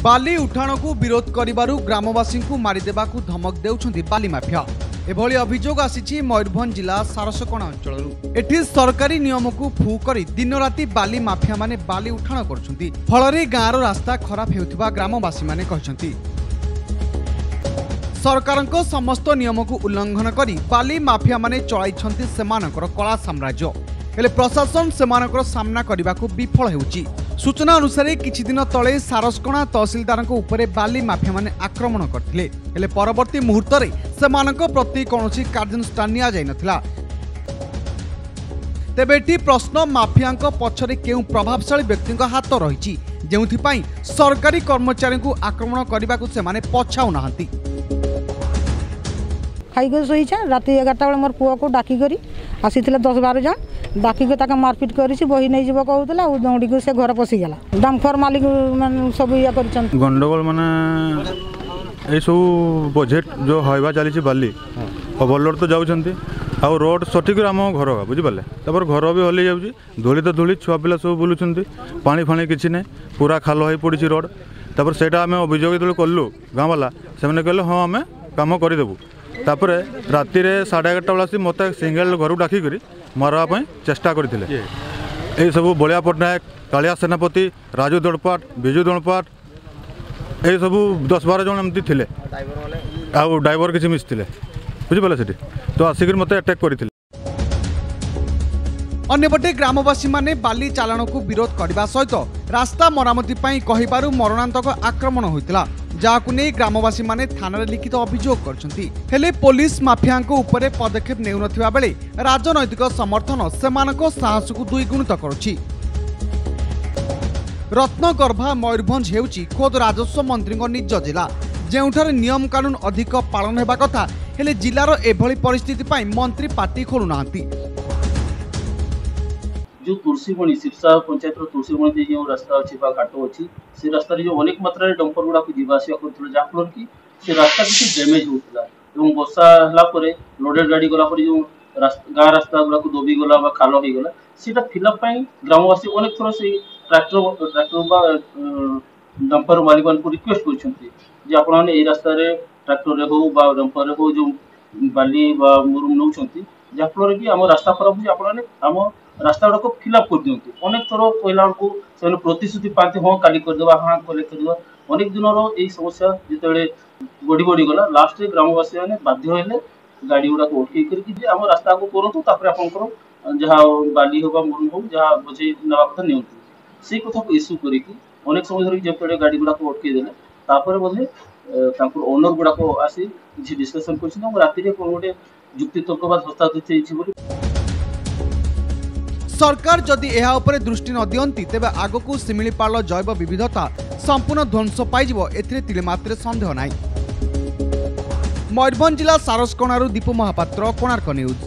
बाली उठाण को विरोध करिबारु ग्रामवासी को मारिदेबा को धमक देउछंती बाली माफिया। एभली अभियोग आसीछि मयूरभंज जिला सारसकोणा अंचल। एठी सरकारी नियम को फू करी दिन राति बाली माफिया माने बाली उठाण करछंती। फलरे गाँर रास्ता खराब हेउथिबा ग्रामवासी माने कहछंती। सरकारक समस्त नियम को उल्लंघन करी बाली माफिया माने चलाइछंती सेमानकर कला साम्राज्य। हेले प्रशासन सेमानकर सामना करने को विफल हेउछि। सूचना अनुसार किछि दिन तले सारसकोणा तहसीलदार उपरे बाली माफिया माने आक्रमण करथिले। हेले परवर्ती मुहूर्त रे सेमानक प्रति कौनसी कार्यानुष्ठान निया जाय नथिला। तेबे एटी प्रश्न माफियाଙ୍କ पछरे केउ प्रभावशाली व्यक्तिଙ୍କ हाथ रहिछि जेउथिपाई सरकारी कर्मचारी को आक्रमण करने को सेमाने पछाउ नाहंती। खाई शोचा रात 11टा बेले मोर पुआ को डाकी करी आसी 10-12 जन डाकी मारपिट कर बही नहीं जीव कहूला दौड़ी को से घर पशिगला। डाम्फर मालिक सब या कर गंडगोल माने ये सब बजेट जो हवा चली बाली ओवरलोड तो जाऊँच आ रोड सठिक आम घर बुझिपारे तापर घर भी हल्ली जाऊँगी धूली तो धूली छुआ पिला सब बुलूँ पानी फाणी किसी ना पूरा खाल हो पड़ी रोड तापर से आम अभियोग जो कलु गाँव वाला से कहले हाँ आम कम करदेबू तापर राति 11:30 बेला आसी मत सिंगल घर डाकिक मारवाई चेष्टा करते ये सब बलिया पट्टनायक कालिया सेनापति राजू दड़पाट विजू दड़पाट ये सब 10-12 जन एमती थे आउ ड्राइवर किसी मिसते बुझिपारे से तो आसिक मत अटैक करते। अन्यपटे ग्रामवासी माने बाली चालाण को विरोध करने सहित रास्ता मरामती कहिबारु मरणांतक आक्रमण होइतिला जाहाकु नै ग्रामवासी माने थाना लिखित अभियोग करछंती। हेले पुलिस माफियाଙ୍କ उपरे पदक्षेप नेउनथिबा बेले राजनैतिक समर्थन सेमानक साहस को दुईगुणित करुछि। रत्नगर्भा मयूरभंज हेउछि खोद राजस्व मंत्री निज जिला जेउठार नियम कानून अधिक पालन हेबा कथा हेले जिलार एभली परिस्थिति पाई मंत्री पार्टी खोलु नांती। जो तुलसीमणि सिरसा पंचायत तुलसीमणि जो रास्ता अच्छी घाट अच्छी से रास्ता जो अनेक मात्रा डंपर गुड़ा जीवा आसा कर जहाँफल कि से रास्ता किसी डैमेज होता वर्षा है लोडेड गाड़ी गलापर जो गाँ रास्ता गुड़ाक दबी गला खाल हो गला से फिलअप ग्रामवासी अनेक थर से ट्रैक्टर डंपर मालिक मान रिक्वेस्ट कर आपण रास्तार ट्रैक्टर हो डंपर हो जो बाली मुरुम नौ जहाँफल कि आम रास्ता खराब हो रास्ता गुड़ाक फिलअप कर दिखती अनेक थर कहला से प्रतिश्रुति पाते हाँ काली करदेवा हाँ कलेक्ट करदेवा अनेक दिन यही समस्या जिते बढ़ी बढ़ी गला लास्ट ग्रामवासी मैंने बाध्य हेले गाड़ी गुड़ाक अटक करके आम रास्ता को करूँ आपंकर जहाँ बाली हो मुरुम हो जहाँ बोझे ना कथा नि से कथा को इश्यू करके अनेक समय धरिक जो गाड़ी गुड़ाक अटकईदेले बोधे ओनर गुड़ाक आसी किसी डिस्कसन कर राति कौन गोटे जुक्ति तर्कवाद हस्ताक्षर सरकार जदि एहा उपरे दृष्टि न दियंती तेबे आगकू सिमिलीपाल जैव विविधता संपूर्ण ध्वंस पाइजिवो एथिरे तिले मात्रे संदेह नाही। मयूरभंज जिला सारसकोणारू दीपू महापात्र, कोणार्क न्यूज।